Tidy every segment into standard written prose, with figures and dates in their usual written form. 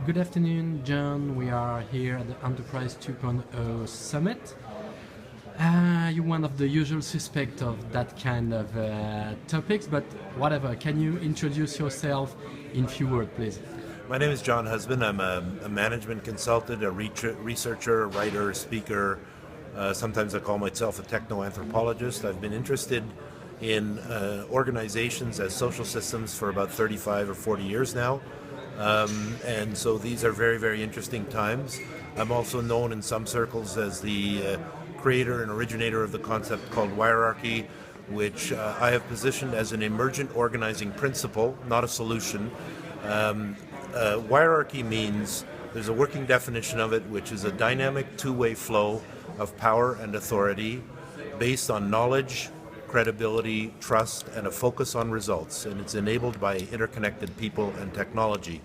Good afternoon, John. We are here at the Enterprise 2.0 Summit. You're one of the usual suspects of that kind of topics, but whatever. Can you introduce yourself in few words, please? My name is Jon Husband. I'm a management consultant, a researcher, a writer, a speaker. Sometimes I call myself a techno-anthropologist. I've been interested in organizations as social systems for about 35 or 40 years now. And so these are very, very interesting times. I'm also known in some circles as the creator and originator of the concept called wirearchy, which I have positioned as an emergent organizing principle, not a solution. Wirearchy means, there's a working definition of it, which is a dynamic two-way flow of power and authority based on knowledge, credibility, trust, and a focus on results, and it's enabled by interconnected people and technology.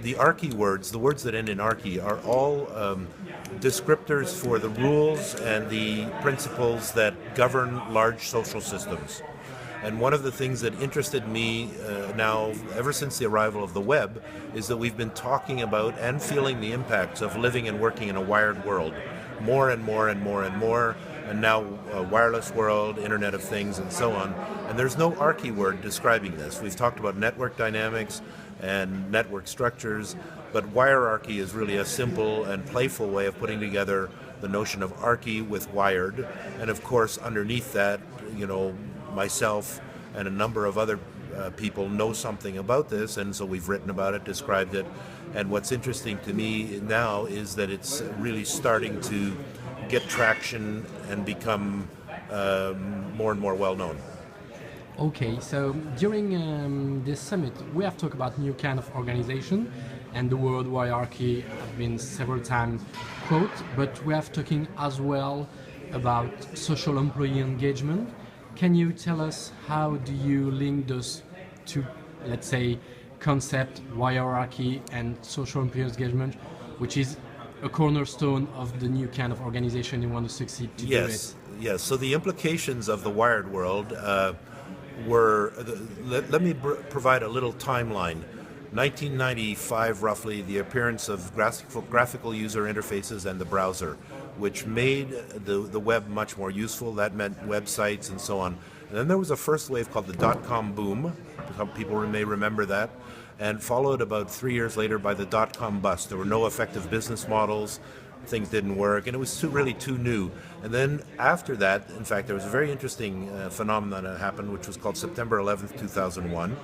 The archy words, the words that end in archy, are all descriptors for the rules and the principles that govern large social systems. And one of the things that interested me now, ever since the arrival of the web, is that we've been talking about and feeling the impacts of living and working in a wired world, more and more and more and more, and now a wireless world, Internet of Things, and so on. And there's no archy word describing this. We've talked about network dynamics and network structures, but wirearchy is really a simple and playful way of putting together the notion of archy with wired. And of course, underneath that, myself and a number of other people know something about this, and so we've written about it, described it. And what's interesting to me now is that it's really starting to get traction and become more and more well known. Okay, so during this summit, we have talked about new kind of organization, and the word hierarchy have been several times quoted, but we have talking as well about social employee engagement. Can you tell us how do you link those two, let's say, concept, hierarchy and social employee engagement, which is a cornerstone of the new kind of organization you want to succeed to do it? Yes. So the implications of the wired world were, let me provide a little timeline. 1995, roughly, the appearance of graphical user interfaces and the browser, which made the web much more useful. That meant websites and so on. And then there was a first wave called the dot-com boom. Some people may remember that. And followed about 3 years later by the dot-com bust. There were no effective business models. Things didn't work, and it was really too new. And then after that, in fact, there was a very interesting phenomenon that happened, which was called September 11th, 2001.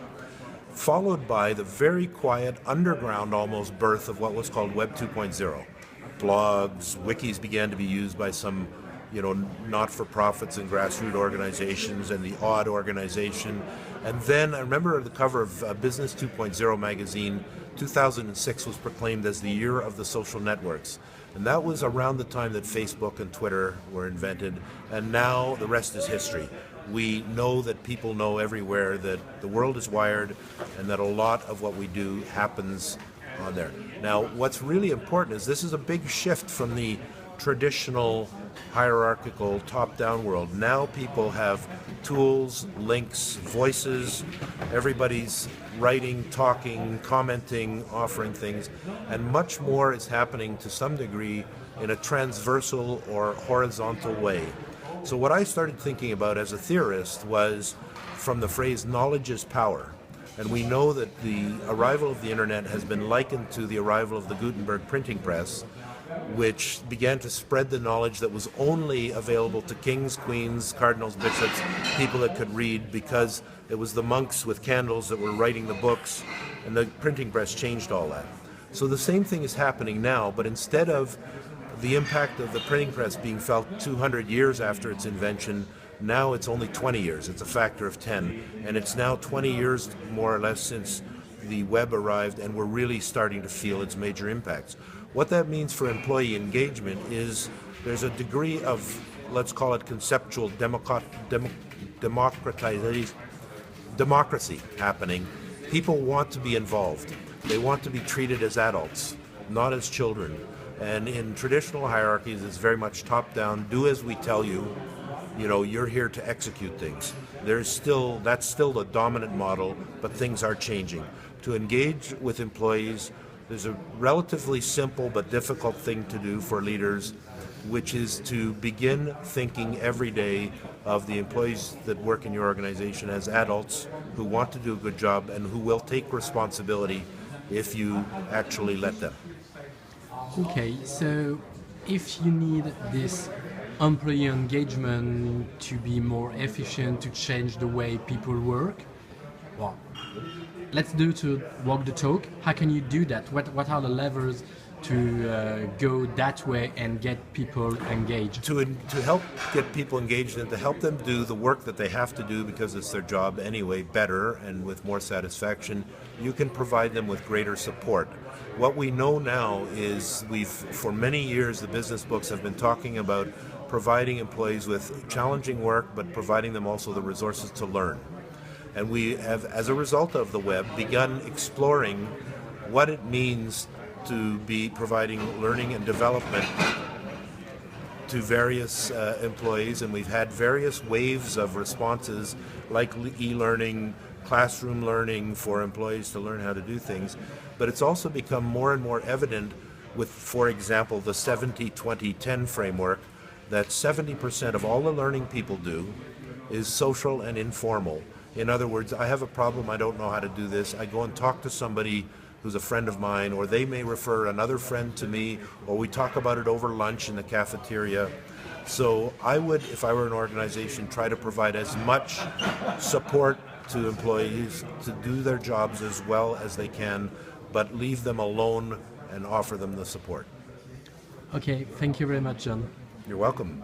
Followed by the very quiet, underground almost birth of what was called Web 2.0. Blogs, wikis began to be used by some, not-for-profits and grassroots organizations and the odd organization. And then I remember the cover of Business 2.0 magazine, 2006 was proclaimed as the year of the social networks. And that was around the time that Facebook and Twitter were invented. And now the rest is history. We know that people know everywhere that the world is wired and that a lot of what we do happens on there. Now, what's really important is this is a big shift from the traditional hierarchical top-down world. Now people have tools, links, voices, everybody's writing, talking, commenting, offering things, and much more is happening to some degree in a transversal or horizontal way. So what I started thinking about as a theorist was from the phrase knowledge is power. And we know that the arrival of the internet has been likened to the arrival of the Gutenberg printing press, which began to spread the knowledge that was only available to kings, queens, cardinals, bishops, people that could read, because it was the monks with candles that were writing the books, and the printing press changed all that. So the same thing is happening now, but instead of the impact of the printing press being felt 200 years after its invention, now it's only 20 years. It's a factor of 10. And it's now 20 years, more or less, since the web arrived, and we're really starting to feel its major impacts. What that means for employee engagement is there's a degree of, let's call it conceptual democracy happening. People want to be involved. They want to be treated as adults, not as children. And in traditional hierarchies, it's very much top-down, do as we tell you, you're here to execute things. That's still the dominant model, but things are changing. To engage with employees, there's a relatively simple but difficult thing to do for leaders, which is to begin thinking every day of the employees that work in your organization as adults who want to do a good job and who will take responsibility if you actually let them. Okay, so if you need this employee engagement to be more efficient, to change the way people work, well, let's do to walk the talk. How can you do that? What are the levers to go that way and get people engaged? To help get people engaged and to help them do the work that they have to do because it's their job anyway better and with more satisfaction, you can provide them with greater support. What we know now is for many years, the business books have been talking about providing employees with challenging work, but providing them also the resources to learn. And we have, as a result of the web, begun exploring what it means to be providing learning and development to various employees, and we've had various waves of responses like e-learning, classroom learning for employees to learn how to do things. But it's also become more and more evident with, for example, the 70-20-10 framework, that 70% of all the learning people do is social and informal. In other words, I have a problem, I don't know how to do this, I go and talk to somebody who's a friend of mine, or they may refer another friend to me, or we talk about it over lunch in the cafeteria. So I would, if I were an organization, try to provide as much support to employees to do their jobs as well as they can, but leave them alone and offer them the support. Okay, thank you very much, Jon. You're welcome.